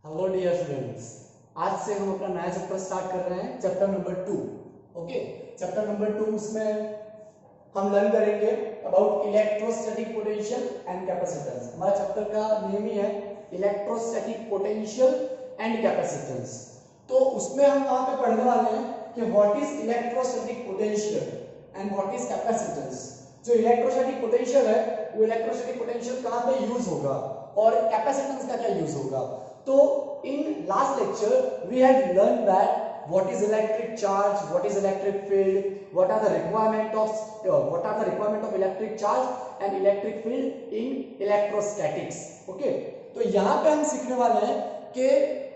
Hello dear students, आज से हम अपना नया चैप्टर स्टार्ट कर रहे हैं, chapter number 2। Okay, chapter number 2 उसमें हम लर्न करेंगे about electrostatic potential and capacitance. हमारा चैप्टर का नेम ही है इलेक्ट्रोस्टैटिक पोटेंशियल एंड कैपेसिटेंस। तो उसमें हम वहां पे पढ़ने वाले हैं कि what is electrostatic potential and what is capacitance. जो इलेक्ट्रोस्टैटिक पोटेंशियल है वो इलेक्ट्रोस्टैटिक पोटेंशियल कहां पे यूज होगा और कैपेसिटेंस का क्या यूज होगा। तो in last lecture we had learned that what is electric charge, what is electric field, what are the requirement of electric charge and electric field in electrostatics. Okay, तो यहाँ पे हम सीखने वाले हैं कि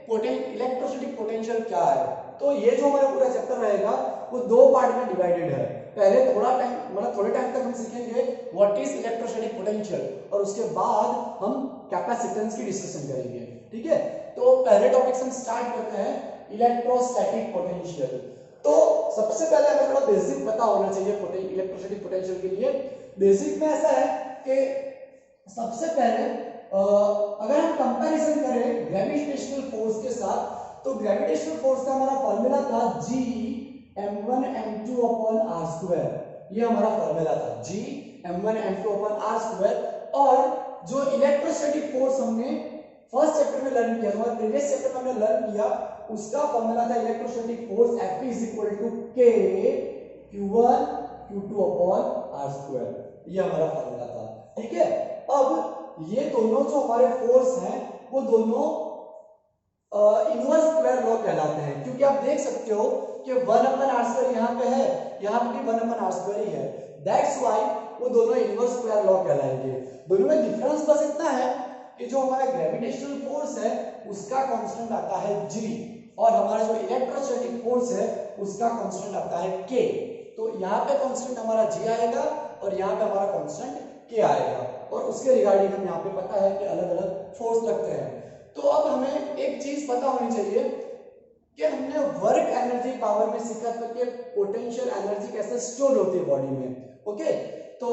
इलेक्ट्रोस्टैटिक पोटेंशियल क्या है। तो ये जो हमारा पूरा चैप्टर रहेगा वो दो पार्ट में डिवाइडेड है। पहले थोड़े टाइम तक हम सीखेंगे व्हाट इज इलेक्ट्रोस्टैटिक पोटेंशियल और उसके बाद हम कैपेसिटेंस की डिस्कशन करेंगे। ठीक है, तो पहले टॉपिक से हम स्टार्ट करते हैं इलेक्ट्रोस्टैटिक पोटेंशियल। तो सबसे पहले हमें थोड़ा बेसिक पता होना चाहिए इलेक्ट्रोस्टैटिक पोटेंशियल के लिए। बेसिक में ऐसा है कि सबसे पहले अगर हम कंपैरिजन करें ग्रेविटेशनल फोर्स के साथ, तो ग्रेविटेशनल फोर्स का हमारा फॉर्मूला था G m1 m2 upon r²। ये हमारा फॉर्मूला था G m1 m2 upon r²। और जो इलेक्ट्रोस्टैटिक फोर्स हमने फर्स्ट चैप्टर में लर्न किया, हमारे प्रीवियस चैप्टर में हमने लर्न किया, उसका फॉर्मूला था electrostatic force F = K Q1 Q2 upon r²। ये हमारा फॉर्मूला था। ठीक है, अब ये दोनों जो हमारे फोर्स हैं वो दोनों इनवर्स स्क्वायर लॉ कहलाते हैं, क्योंकि आप देख सकते हो कि 1/r² यहाँ पे है, यहाँ पे भी 1/r² ही है। दैट्स व्हाई वो दोनों इनवर्स स्क्वायर लॉ कहलाएंगे। दोनों में डिफरेंस बस इतना है कि जो हमारा ग्रेविटेशनल फोर्स है उसका कांस्टेंट आता है G और हमारा जो इलेक्ट्रोस्टैटिक फोर्स है उसका कांस्टेंट आता है K। तो यहाँ पे कांस्टेंट हमारा G आएगा और यहाँ पे हमारा कांस्टेंट K आएगा, और उसके रिगार्डिंग हम यहाँ पे पता है कि अलग अलग फोर्स लगते हैं। तो अब हमें एक चीज पता होनी चाहिए कि हमने वर्क एनर्जी पावर में सीखा था कि पोटेंशियल एनर्जी कैसे स्टोर होती है बॉडी में। ओके, तो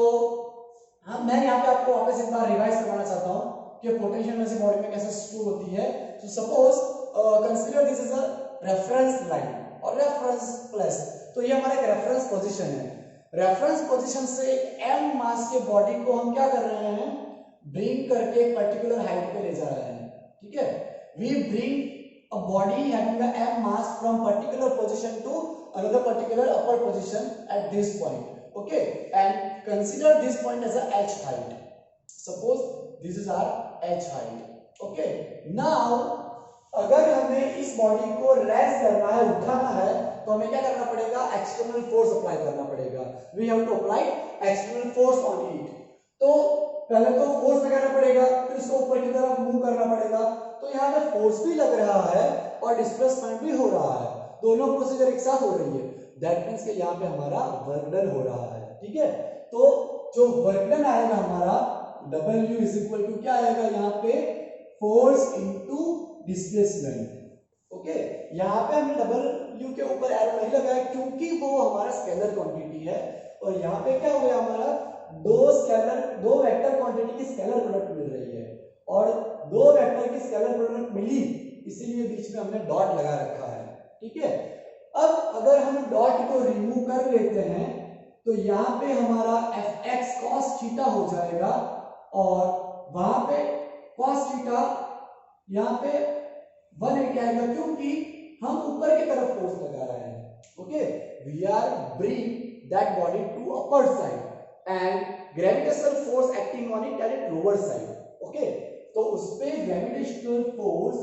मैं यहाँ पे आपको वापस एक बार रिवाइज करवाना चाहता हूँ कि पोटेंशियल एनर्जी बॉडी में कैसे स्टोर होती है। तो suppose consider this is a reference line और रेफरेंस प्लस, तो ये हमारा एक रेफरेंस पोजीशन है। रेफरेंस पोजीशन से m मास के बॉडी को हम क्या कर रहे हैं, ब्रिंग करके एक पर्टिकुलर हाइट पे ले जा रहे हैं। ठीक है, we bring a body having a m mass from particular position to another particular upper position at this point. Okay, and consider this point as a h height. Suppose this is our h height. Okay, now अगर हमें इस body को raise करना है, उठाना है, तो हमें क्या करना पड़ेगा, एक्सटर्नल फोर्स अप्लाई करना पड़ेगा। We have to apply external force on it. तो पहले तो फोर्स लगाना पड़ेगा, फिर उसको ऊपर की तरफ मूव करना पड़ेगा। तो यहाँ पे फोर्स भी लग रहा है और डिस्प्लेसमेंट भी हो रहा है, दोनों प्रोसीजर एक साथ हो रही है। दैट मींस कि यहाँ पे हमारा वर्क डन हो रहा है। ठीक है, तो जो वर्क डन आएगा हमारा W = क्या आएगा यहाँ पे, फोर्स इनटू डिस्प्लेसमेंट। ओके, यहाँ पे हमने W के ऊपर एरो नहीं लगाया क्योंकि वो हमारा स्केलर क्वांटिटी है, और यहाँ पे क्या हो गया, हमारा दो वेक्टर क्वांटिटी की स्केलर प्रोडक्ट मिल रही है, और दो वेक्टर की स्केलर प्रोडक्ट मिली, इसीलिए बीच में हमने डॉट लगा रखा है। ठीक है, अब अगर हम डॉट को रिमूव कर लेते हैं तो यहाँ पे हमारा fx cos थीटा हो जाएगा, और वहां पे cos थीटा यहाँ पे 180 आएगा क्योंकि हम ऊपर की तरफ फोर्स लगा रहे हैं। Okay, we are bring that body to upper side and gravitational force acting on it at lower side. Okay, तो उस पे ग्रेविटेशनल फोर्स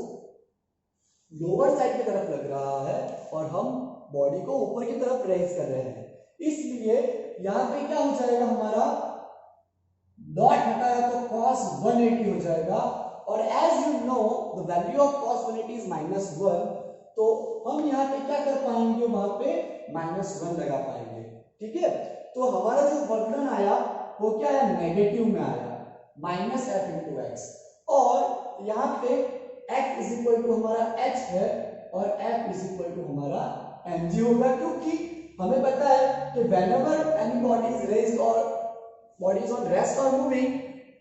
लोअर साइड की तरफ लग रहा है और हम बॉडी को ऊपर की तरफ रेज कर रहे हैं, इसलिए यहाँ पे क्या हो जाएगा, हमारा डॉट हटाया तो cos 180 हो जाएगा, और as you know the value of cos 180 is -1, तो हम यहाँ पे क्या कर पाएंगे, वहां पे -1 लगा पाएंगे। ठीक है, तो हमारा जो वर्क डन आया वो क्या आया, नेगेटिव में आया, -f × x, और यहाँ पे x = हमारा h है और f = हमारा mg होगा, क्योंकि हमें पता है कि whenever any body is raised or body is on rest or moving,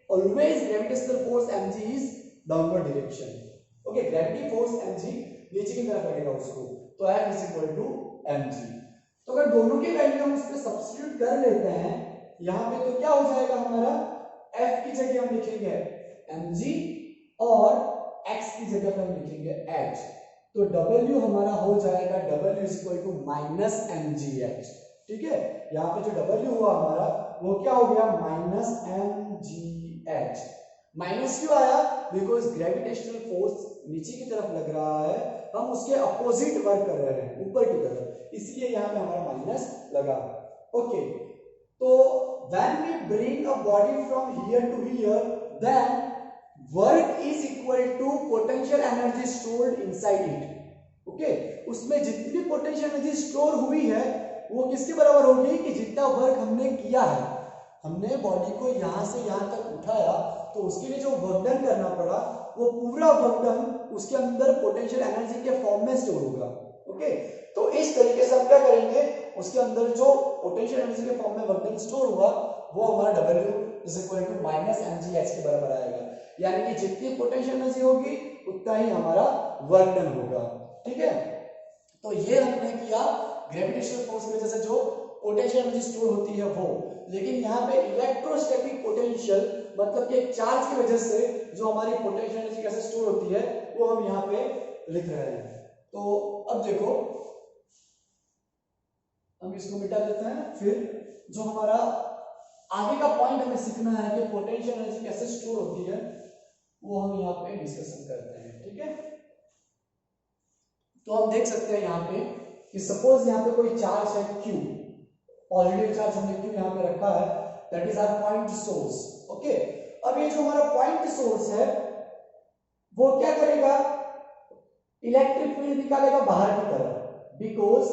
always gravitational force mg is downward direction. Okay, gravity force mg नीचे की तरफ लगेगा उसको, तो F is equal to mg। तो अगर दोनों की वैल्यू हम उस पे सब्स्टिट्यूट कर लेते हैं यहाँ पे, तो क्या हो जाएगा हमारा, F की जगह हम लिखेंगे mg और x की जगह पे हम लिखेंगे h, तो W हमारा हो जाएगा W is equal to minus mgh। ठीक है, यहाँ पे जो W हुआ हमारा वो क्या हो गया, माइनस mgh। माइनस क्यों आया, बिकॉज ग्रेविटेशनल फोर्स नीचे की तरफ लग रहा है, हम उसके अपोजिट वर्क कर रहे हैं ऊपर की तरफ, इसलिए यहाँ पे हमारा माइनस लगा। ओके, तो when we bring a body from here to here, then work is equal to potential energy stored inside it. Okay, उसमें जितनी भी पोटेंशियल एनर्जी स्टोर हुई है वो किसके बराबर होगी, कि जितना वर्क हमने किया है, हमने बॉडी को यहां से यहां तक उठाया, तो उसके लिए जो वर्क डन करना पड़ा वो पूरा वर्क डन उसके अंदर पोटेंशियल एनर्जी के फॉर्म में स्टोर होगा। ओके, तो इस तरीके से हम क्या करेंगे, उसके अंदर जो पोटेंशियल एनर्जी के फॉर्म में वर्क डन स्टोर हुआ वो हमारा W is equal to minus mgh के बराबर आएगा, यानी कि जितनी पोटेंशियल एनर्जी होगी उतना ही हमारा वर्क डन होगा। ठीक है, तो ये हमने किया ग्रेविटेशनल फोर्स की वजह से जो पोटेंशियल एनर्जी स्टोर होती है वो, लेकिन यहाँ पे इलेक्ट्रोस्टैटिक पोटेंशियल मतलब कि एक चार्ज की वजह से जो हमारी पोटेंशियल एनर्जी कैसे स्टोर होती है वो हम यहाँ पे लिख रहे हैं। तो अब देखो, हम इसको मिटा देते हैं, फिर जो हमारा आगे का पॉइंट हमें सीखना है कि पोटेंशियल एनर्जी कैसे स्टोर होती है वो हम यहाँ पे डिस्कशन करते हैं। ठीक है, तो हम देख सकते हैं यहाँ पे कि सपोज यहाँ पे कोई चार्ज है Q, पॉजिटिव चार्ज हमने Q यहाँ पे रखा है, that is our point source. Okay, अब ये जो हमारा पॉइंट सोर्स है वो क्या करेगा, इलेक्ट्रिक फील्ड निकालेगा बाहर की तरफ, because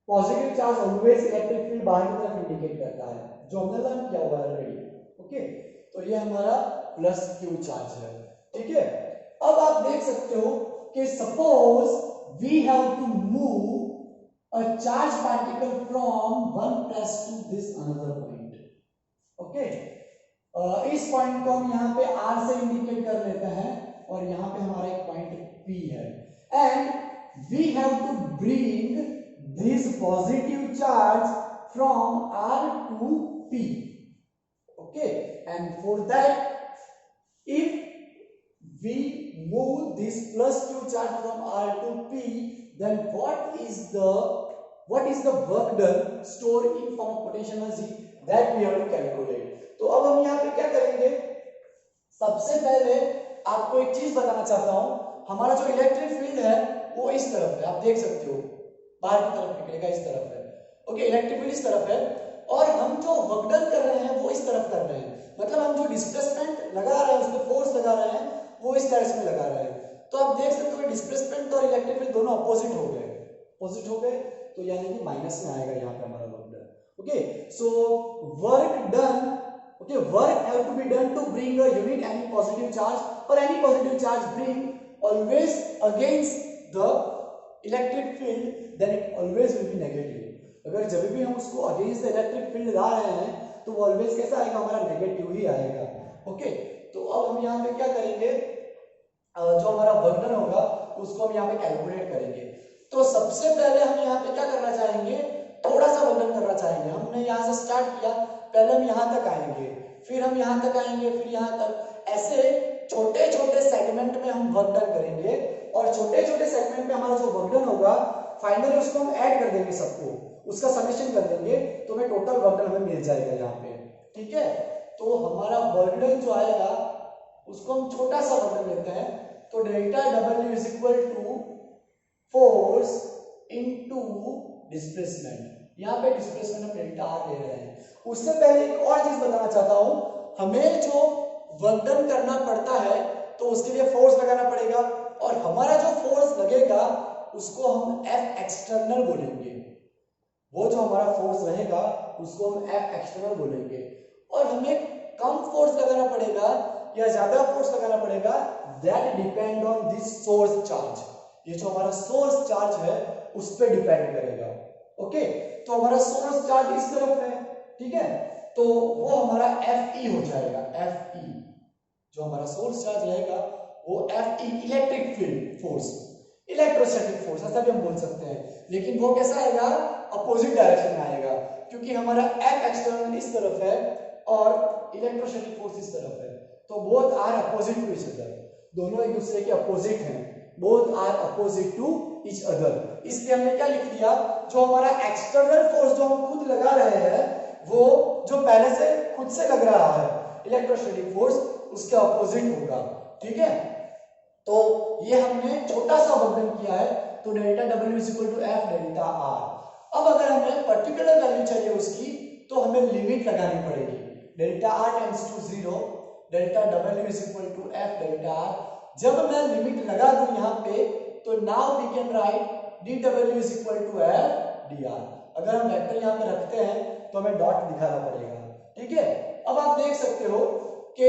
positive charge always electric field बाहर की तरफ इंडिकेट करता है, जो हमने लर्न किया हुआ है ऑलरेडी। ओके, तो ये हमारा प्लस Q चार्ज है। ठीक है, अब आप देख सकते हो कि suppose we have to move a charge particle from one place to this another point. Okay, इस पॉइंट को हम यहाँ पे R से इंडिकेट कर लेते हैं और यहाँ पे हमारा एक पॉइंट P है, and we have to bring this positive charge from R to P. Okay, and for that, if we move this plus Q charge from R to P, then what is the work done stored in form of potential energy that we have to calculate. तो अब हम यहाँ पे क्या करेंगे, सबसे पहले आपको एक चीज बताना चाहता हूं, हमारा जो इलेक्ट्रिक फील्ड है वो इस तरफ है, आप देख सकते हो बाहर की तरफ निकलेगा, इस तरफ है। ओके, इलेक्ट्रिक फील्ड इस तरफ है और हम जो वर्क डन कर रहे हैं वो इस तरफ कर रहे हैं, मतलब हम जो डिस्प्लेसमेंट लगा रहे हैं उस पर फोर्स लगा रहे हैं वो इस डायरेक्शन में लगा रहे हैं। तो आप देख सकते हो डिस्प्लेसमेंट और इलेक्ट्रिक फील्ड दोनों अपोजिट हो गए, अपोजिट हो गए, तो यानी कि माइनस में आएगा यहाँ पे हमारा work done. Okay, so work done, okay, work have to be done to bring a unit any positive charge और any positive charge bring always against the electric field, then it always will be negative. अगर जब भी हम उसको against the electric field ला रहे हैं तो वो ऑलवेज कैसा आएगा, हमारा नेगेटिव ही आएगा। ओके, तो अब हम यहाँ पे क्या करेंगे, जो हमारा वर्क डन होगा उसको हम यहाँ पे कैलकुलेट करेंगे। तो सबसे पहले हम यहाँ पे क्या करना चाहेंगे, थोड़ा सा वर्क डन करना चाहेंगे। हमने यहाँ से स्टार्ट किया, पहले हम यहाँ तक आएंगे, फिर हम यहाँ तक आएंगे, फिर यहाँ तक, ऐसे छोटे छोटे सेगमेंट में हम वर्क डन करेंगे और छोटे छोटे सेगमेंट में हमारा जो वर्क डन होगा फाइनली उसको हम ऐड कर देंगे, सबको उसका समेशन कर देंगे, तो हमें टोटल वर्क डन हमें मिल जाएगा यहाँ पे। ठीक है, तो हमारा वर्क डन जो आएगा उसको हम छोटा सा वर्क डन लेते हैं, तो delta W is equal to force into displacement, यहाँ पे डिस्प्लेसमेंट हम डेल्टा R ले रहे हैं। उससे पहले एक और चीज बताना चाहता हूं, हमें जो वर्क डन करना पड़ता है तो उसके लिए फोर्स लगाना पड़ेगा और हमारा जो फोर्स लगेगा उसको हम F एक्सटर्नल बोलेंगे, वो जो हमारा फोर्स रहेगा उसको हम F एक्सटर्नल बोलेंगे। और हमें कम फोर्स लगाना पड़ेगा या ज्यादा फोर्स लगाना पड़ेगा, that depend on this source charge, ये जो हमारा सोर्स चार्ज है उस पर डिपेंड करेगा। ओके, तो हमारा सोर्स चार्ज इस तरफ है, ठीक है, तो वो हमारा Fe हो जाएगा, Fe जो हमारा सोर्स चार्ज रहेगा वो F electric field force, electrostatic force ऐसा भी हम बोल सकते हैं, लेकिन वो कैसा आएगा, अपोजिट डायरेक्शन में आएगा, क्योंकि हमारा F एक्सटर्नल इस तरफ है और इलेक्ट्रोस्टैटिक फोर्स इस तरफ है, तो both are opposite to each other, दोनों एक दूसरे के अपोजिट हैं, both are opposite to each other. इसलिए हमने क्या लिख दिया, जो हमारा एक्सटर्नल फोर्स जो हम खुद लगा रहे हैं वो जो पहले से खुद से लग रहा है इलेक्ट्रोस्टैटिक फोर्स उसके अपोजिट होगा, ठीक है। तो ये हमने छोटा सा वर्णन किया है, तो delta W is equal to F delta R. अब अगर हमें पर्टिकुलर वैल्यू चाहिए उसकी तो हमें लिमिट लगानी पड़ेगी, delta R tends to 0, delta W is equal to F delta R. जब मैं लिमिट लगा दूं यहाँ पे तो now we can write dW is equal to F dr। अगर हम वेक्टर यहाँ पे रखते हैं तो हमें डॉट दिखाना पड़ेगा, ठीक है। अब आप देख सकते हो कि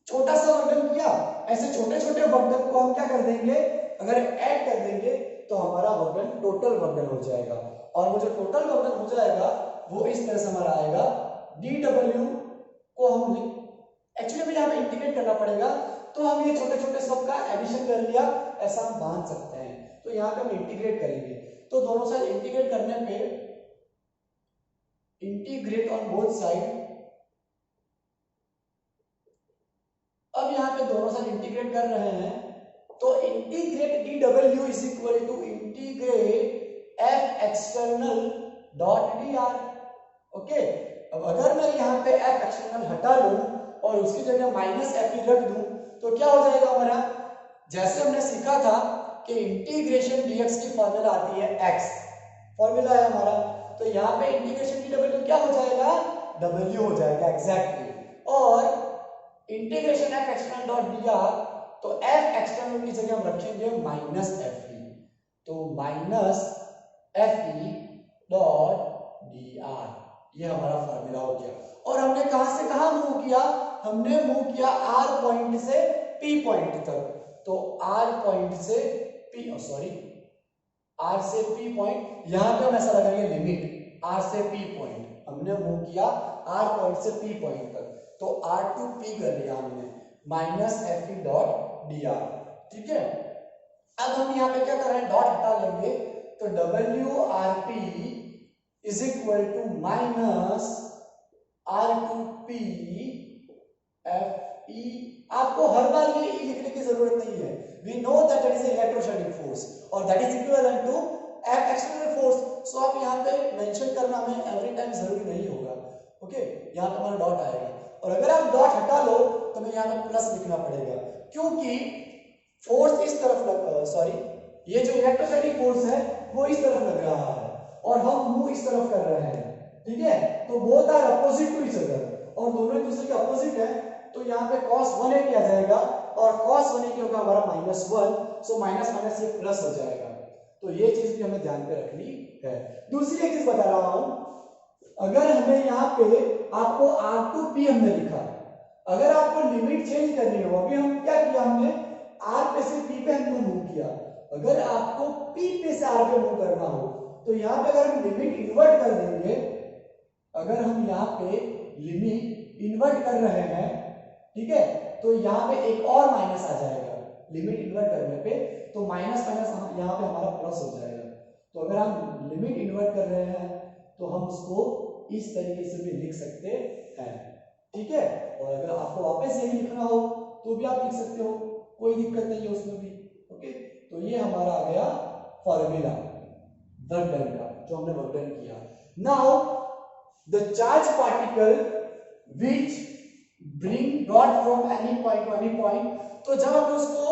छोटा सा वर्णन किया, ऐसे छोटे छोटे वर्णन को हम क्या कर देंगे, अगर ऐड कर देंगे तो हमारा वर्णन टोटल वर्णन हो जाएगा, और वो जो टोटल वर्णन हो जाएगा वो इस तरह से हमारा आएगा, dW को हम एक्चुअली में यहाँ पे इंटीग्रेट करना पड़ेगा, तो हम ये छोटे छोटे सब का एडिशन कर लिया, ऐसा हम मान सकते हैं। तो यहाँ पे हम इंटीग्रेट करेंगे, तो दोनों साइड इंटीग्रेट करने पे इंटीग्रेट ऑन बोथ साइड, अब यहाँ पे दोनों साइड इंटीग्रेट कर रहे हैं, तो integrate dW is equal to integrate F external dot dr। Okay, अब अगर मैं यहाँ पे F एक्सटर्नल हटा लूं और उसकी जगह माइनस एफ रख दूं तो क्या हो जाएगा हमारा, जैसे हमने सीखा था कि इंटीग्रेशन dx की फॉर्मूला आती है x, फॉर्मूला है हमारा, तो यहाँ पे इंटीग्रेशन dW क्या हो जाएगा, W हो जाएगा एग्जैक्टली, और integration F external dot dr, तो F एक्सटर्नल की जगह हम रखेंगे माइनस Fe, तो माइनस Fe डॉट dr, ये हमारा फॉर्मूला हो गया। और हमने कहां से कहां मूव किया, हमने मूव किया R पॉइंट से P पॉइंट तक, तो R पॉइंट से P, सॉरी R से P पॉइंट, यहां पे हम ऐसा लगाएंगे लिमिट R से P पॉइंट, हमने मूव किया R पॉइंट से P पॉइंट तक, तो R टू P कर लिया हमने, माइनस Fe डॉट dr, ठीक है। अब हम यहाँ पे क्या कर रहे हैं, डॉट हटा लेंगे, तो WRP is equal to minus R2P Fe। आपको हर बार ये E लिखने की जरूरत नहीं है, we know that it is electrostatic force और that is equivalent to F external force, so आप यहाँ पे मेंशन करना में एवरी टाइम जरूरी नहीं होगा, ओके। यहाँ पे हमारा डॉट आएगा, और अगर आप डॉट हटा लो तो हमें यहाँ पे प्लस लिखना पड़ेगा, क्योंकि फोर्स इस तरफ सॉरी ये जो इलेक्ट्रोस्टैटिक फोर्स है वो इस तरफ लग रहा है और हम मूव इस तरफ कर रहे हैं, ठीक है। तो both are opposite to each other, और दोनों एक दूसरे के अपोजिट है, तो यहाँ पे cos 180 आ जाएगा और cos 180 होगा हमारा -1, सो माइनस माइनस ये प्लस हो जाएगा, तो ये चीज भी हमें ध्यान पे रखनी है। दूसरी एक चीज बता रहा हूं, अगर हमें यहाँ पे आपको R2P हमने लिखा, अगर आपको लिमिट चेंज करनी हो, अभी हम क्या किया, हमने R पे से P पे हमने मूव किया, अगर आपको P पे से R पे मूव करना हो तो यहाँ पे अगर हम लिमिट इन्वर्ट कर देंगे, अगर हम यहाँ पे लिमिट इन्वर्ट कर रहे हैं, ठीक है, तो यहाँ पे एक और माइनस आ जाएगा लिमिट इन्वर्ट करने पे, तो माइनस माइनस यहाँ पे हमारा प्लस हो जाएगा। तो अगर हम लिमिट इन्वर्ट कर रहे हैं तो हम उसको इस तरीके से भी लिख सकते हैं, ठीक है। और अगर आपको वापस यही लिखना हो तो भी आप लिख सकते हो, कोई दिक्कत नहीं है उसमें भी, ओके। तो ये हमारा आ गया फॉर्मूला वर्क डन का, जो हमने वर्क डन किया। Now the charge particle which bring dot from any point two any point, तो जब हमने उसको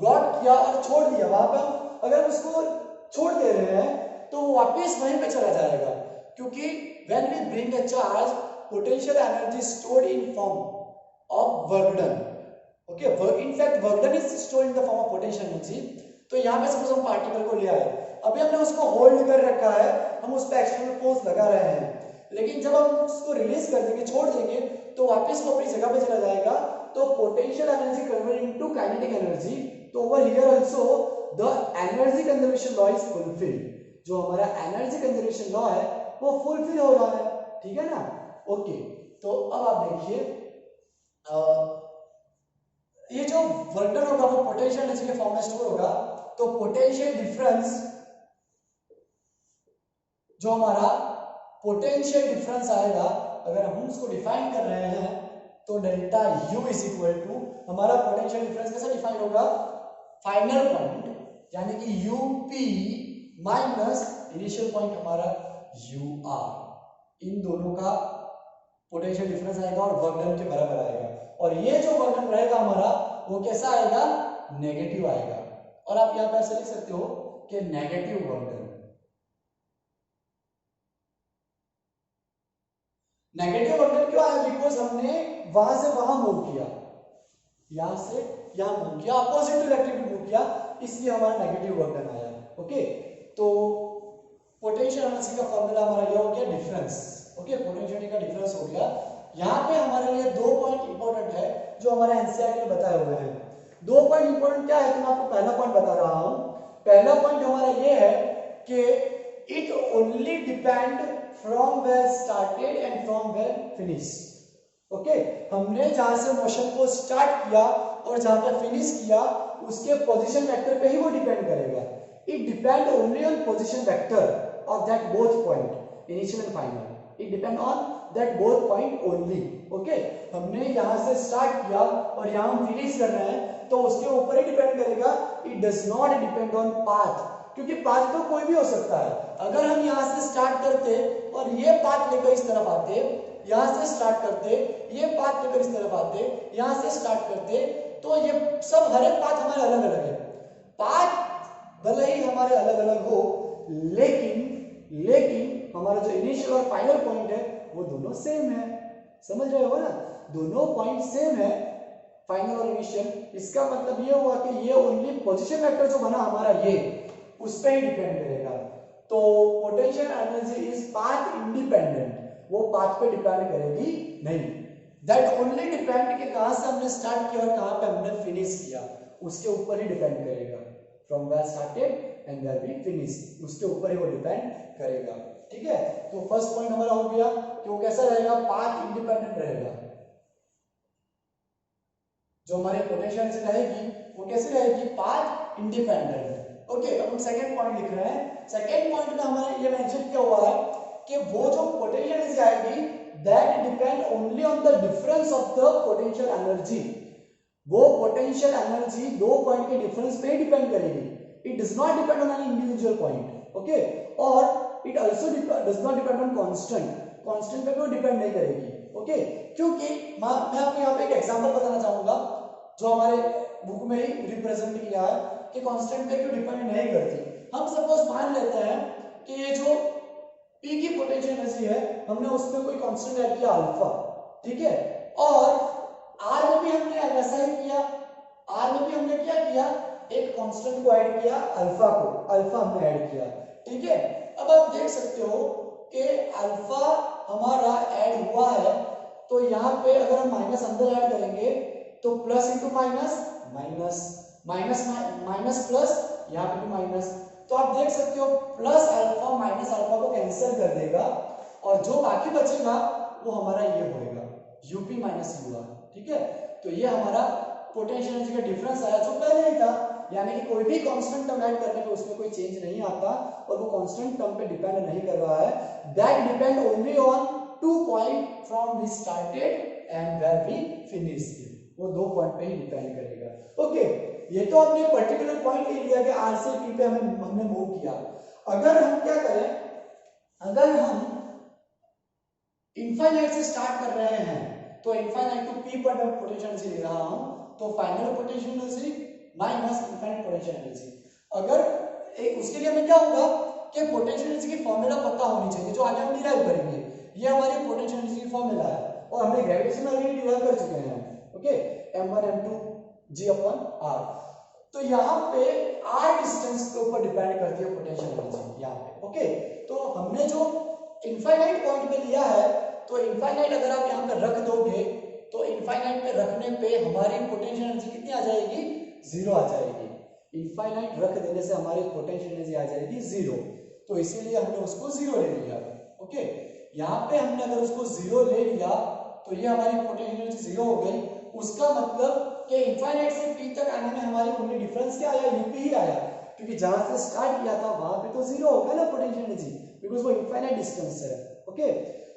डॉट किया और छोड़ दिया, वहां पर अगर उसको छोड़ दे रहे हैं तो वो वापस वहीं पे चला जाएगा, क्योंकि when we bring a charge potential energy stored in form of work done, okay, in fact work done is stored in the form of potential energy. तो यहाँ पे सपोज हम पार्टिकल को ले आए, अभी हमने उसको होल्ड कर रखा है, हम उस पर एक्सटर्नल फोर्स लगा रहे हैं, लेकिन जब हम उसको रिलीज कर देंगे, छोड़ देंगे, तो वापस वो अपनी जगह पे चला जाएगा, तो potential energy convert into kinetic energy, तो over here also the energy conservation law is fulfilled, जो हमारा एनर्जी कंजर्वेशन लॉ है वो फुलफिल हो रहा है, ठीक है ना, ओके। तो अब आप देखिए ये जो वर्क डन होगा वो पोटेंशियल एनर्जी के फॉर्म में स्टोर होगा। तो पोटेंशियल डिफरेंस, जो हमारा पोटेंशियल डिफरेंस आएगा, अगर हम उसको डिफाइन कर रहे हैं तो delta U is equal to, हमारा पोटेंशियल डिफरेंस कैसे डिफाइन होगा, फाइनल पॉइंट यानी कि यूपी माइनस इनिशियल पॉइंट हमारा यू आर, इन दोनों का पोटेंशियल डिफरेंस आएगा और वर्क डन के बराबर आएगा। और ये जो वर्क डन रहेगा हमारा वो कैसा आएगा, नेगेटिव आएगा। और आप यहां पर ऐसे लिख सकते हो कि negative work done. Negative work done क्यों आया, बिकॉज हमने वहां से वहां मूव किया, यहां से यहां मूव किया, अपोजिट डायरेक्शन में मूव किया, इसलिए हमारा नेगेटिव वर्क डन आया। ओके, तो पोटेंशियल एनर्जी का फॉर्मूला हमारा ये हो गया डिफरेंस। ओके, पोटेंशियल का डिफरेंस हो गया। यहाँ पे हमारे लिए 2 पॉइंट इंपॉर्टेंट है जो हमारे एनसीईआरटी में बताए हुए हैं। 2 पॉइंट इंपॉर्टेंट क्या है, तो मैं आपको पहला पॉइंट बता रहा हूं। पहला पॉइंट हमारा ये है कि it only depend from where started and from where finish. Okay, हमने जहां से मोशन को स्टार्ट किया और जहां पर फिनिश किया उसके पोजीशन वेक्टर पे ही वो डिपेंड करेगा। It depend only on position vector of that both point, initial and final. It depend on that both point only. Okay, हमने यहां से स्टार्ट किया और यहां हम फिनिश कर रहे हैं तो उसके ऊपर ही डिपेंड करेगा। It does not depend on path, क्योंकि पाथ तो कोई भी हो सकता है। अगर हम यहां से स्टार्ट करते और ये पाथ लेकर इस तरफ आते, यहां से स्टार्ट करते, ये पाथ लेकर इस तरफ आते, यहां से स्टार्ट करते, तो ये सब हर एक पाथ हमारे अलग अलग है। पाथ भले ही हमारे अलग अलग हो, लेकिन हमारा जो इनिशियल और फाइनल पॉइंट है वो दोनों सेम है। समझ रहे हो ना, दोनों पॉइंट सेम है, फाइनल और इनिशियल। इसका मतलब ये हुआ कि ये ओनली पोजीशन वेक्टर जो बना हमारा ये, उस पे ही डिपेंड करेगा। तो potential energy is path independent, वो पाथ पे डिपेंड करेगी नहीं। दैट ओनली डिपेंड कि कहां से हमने स्टार्ट किया और कहां पे हमने फिनिश किया, उसके ऊपर ही डिपेंड करेगा। From where started and where we finish, उसके ऊपर ही वो डिपेंड करेगा। ठीक है, तो फर्स्ट पॉइंट हमारा हो गया कि वो कैसा रहेगा, पाथ इंडिपेंडेंट रहेगा। जो हमारे पोटेंशियल एनर्जी रहेगी वो कैसी रहेगी, पाथ इंडिपेंडेंट। ओके, अब हम सेकंड पॉइंट लिख रहे हैं। सेकंड पॉइंट में हमारे ये मेंशन किया हुआ है कि वो जो पोटेंशियल एनर्जी आएगी that depend only on the difference of the potential energy. वो पोटेंशियल एनर्जी 2 पॉइंट के डिफरेंस पे ही डिपेंड करेगी। It does not depend on any individual point. Okay, और it also does not depend on constant, constant पे भी depend नहीं करेगी। ओके, क्योंकि मैं आपको यहाँ पे एक एग्जांपल बताना चाहूंगा जो हमारे बुक में ही रिप्रेजेंट किया है कि कांस्टेंट पे क्यों डिपेंड नहीं करती। हम सपोज मान लेते हैं कि ये जो P की पोटेंशियल एनर्जी है, हमने उसमें कोई कांस्टेंट ऐड किया अल्फा, ठीक है, और R में भी हमने वैसा ही किया। R में भी हमने क्या किया, एक कांस्टेंट को ऐड किया, अल्फा को, अल्फा हमने ऐड किया। ठीक है, अब आप देख सकते हो कि अल्फा हमारा ऐड हुआ है, तो यहाँ पे अगर हम माइनस अंदर ऐड करेंगे तो plus into minus, minus minus minus plus, यहाँ पे भी माइनस। तो आप देख सकते हो प्लस अल्फा माइनस अल्फा को कैंसिल कर देगा और जो बाकी बचेगा वो हमारा ये होएगा यूपी माइनस यूआर। ठीक है, तो ये हमारा पोटेंशियल एनर्जी का डिफरेंस आया जो पहले ही था, यानी कि कोई भी कांस्टेंट टर्म ऐड करने पे उसमें कोई चेंज नहीं आता और वो कांस्टेंट टर्म पे डिपेंड नहीं कर रहा है। That depend only on 2 point from we started and where we finished, वो 2 पॉइंट पे ही डिपेंड करेगा। ओके, ये तो हमने पर्टिकुलर पॉइंट ले लिया कि आर से पी पे हमने मूव किया। अगर हम क्या करें, अगर हम इनफाइनाइट से स्टार्ट कर रहे हैं तो इनफाइनाइट टू पी पर मैं पोटेंशियल एनर्जी ले रहा हूं, तो final potential energy minus infinite potential energy. अगर एक उसके लिए हमें क्या होगा कि पोटेंशियल एनर्जी की फॉर्मूला पता होनी चाहिए जो आगे हम डिराइव करेंगे। ये हमारी पोटेंशियल एनर्जी की फॉर्मूला है और हमने ग्रेविटेशन में ऑलरेडी डिराइव कर चुके हैं। Okay, m1 m2 g upon r। तो यहाँ पे r डिस्टेंस के ऊपर डिपेंड करती है पोटेंशियल एनर्जी यहाँ पे। ओके, तो हमने जो इनफाइनाइट पॉइंट पे लिया है, तो इनफाइनाइट अगर आप यहाँ पे रख दोगे तो इनफाइनाइट पे रखने पे हमारी पोटेंशियल एनर्जी कितनी आ जाएगी, 0 आ जाएगी। इनफाइनाइट रख देने से हमारी पोटेंशियल एनर्जी आ जाएगी 0, तो इसीलिए हमने उसको 0 ले लिया। ओके, यहाँ पे हमने अगर उसको 0 ले लिया तो ये हमारी पोटेंशियल एनर्जी 0 हो गई। उसका मतलब कि इनफाइनाइट से p तक आने में हमारी ओनली डिफरेंस क्या आया, यूपी ही आया, क्योंकि जहां से स्टार्ट किया था वहां पे तो जीरो होगा ना पोटेंशियल एनर्जी, बिकॉज वो इनफाइनाइट डिस्टेंस है। ओके,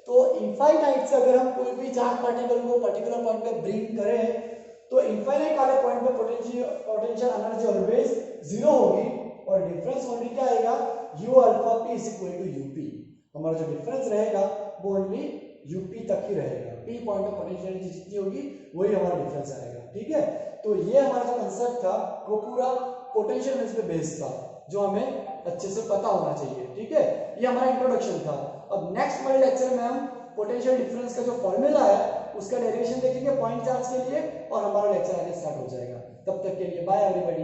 तो इनफाइनाइट से अगर हम कोई भी चार्ज पार्टिकल को पर्टिकुलर पॉइंट पे ब्रिंग करें तो इनफाइनाइट वाले पॉइंट पे पोटेंशियल एनर्जी ऑलवेज जीरो होगी और डिफरेंस ओनली क्या आएगा, u alpha p is equal to U P. हमारा जो डिफरेंस रहेगा वो ओनली यूपी तक ही रहेगा, p पॉइंट पे पोटेंशियल एनर्जी जितनी होगी वही हमारा डिफरेंस आएगा। ठीक है, तो ये हमारा जो कंसेप्ट था वो पूरा पोटेंशियल एनर्जी पे बेस्ड था, जो हमें अच्छे से पता होना चाहिए। ठीक है, ये हमारा इंट्रोडक्शन था। अब नेक्स्ट वाले लेक्चर में हम पोटेंशियल डिफरेंस का जो फॉर्मूला है उसका डेरिवेशन देखेंगे पॉइंट चार्ज के लिए और हमारा लेक्चर आगे स्टार्ट हो जाएगा। तब तक के लिए बाय एवरीबॉडी।